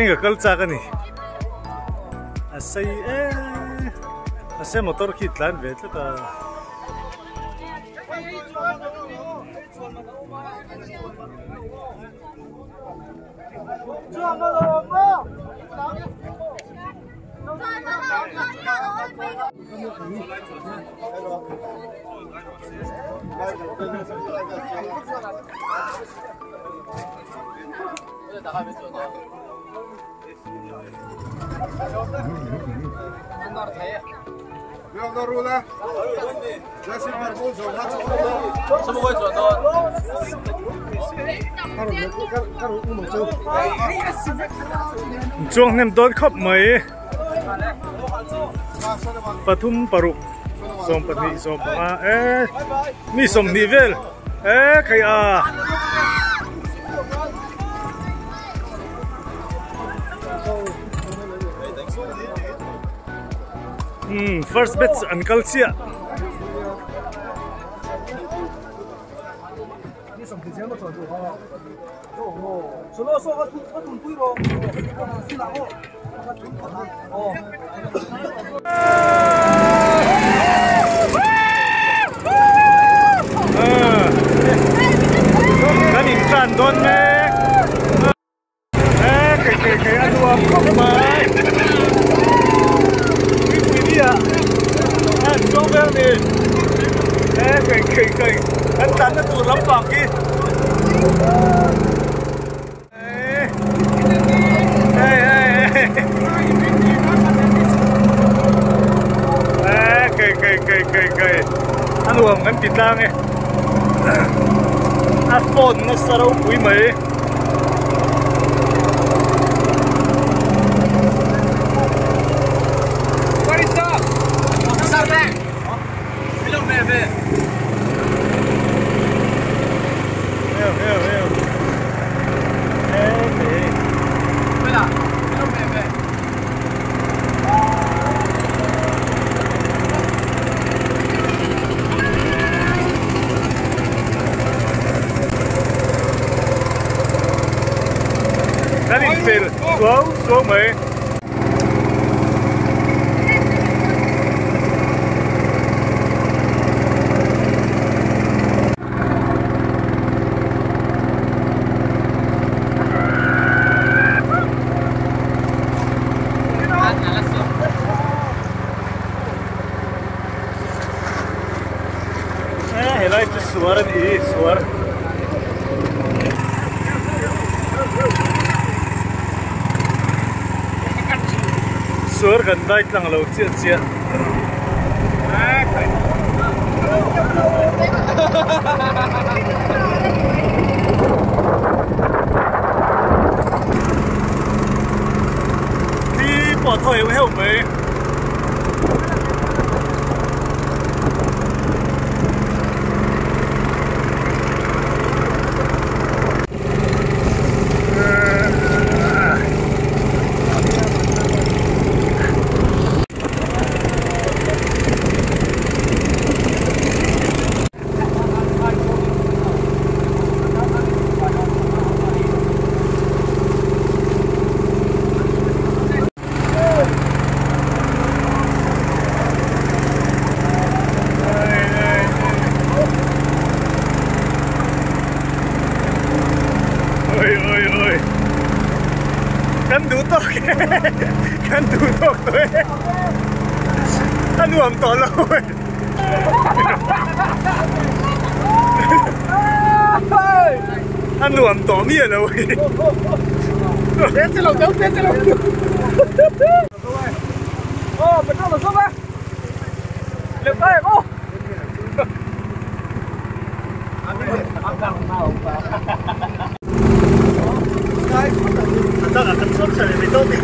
inga kalcha ka ni asai ase motor ki tlan vetle ta chuang nem don khop mai pathum paruk som pani som pa mi som nivel kai a first bits uncle sia kan insan don me cái ăn uống không mai dia ăn xuống bên này cái ăn tán nó tụt lắm vào kia cái ăn uống ăn thịt lang ấy ăn phôn nó sao đâu quý mấy xuống mấy lại chỉ suar đi suar suar gần đây đang lâu chia chia đi bỏ thôi với hậu mấy kan duduk tu kan uang tolong kan uang tolong ni lah Tiến lồng xuống, tiến lồng xuống. Ô, bên trong là xuống á. Liệp đây cô. Đó là cân sốt rồi, mình đâu biết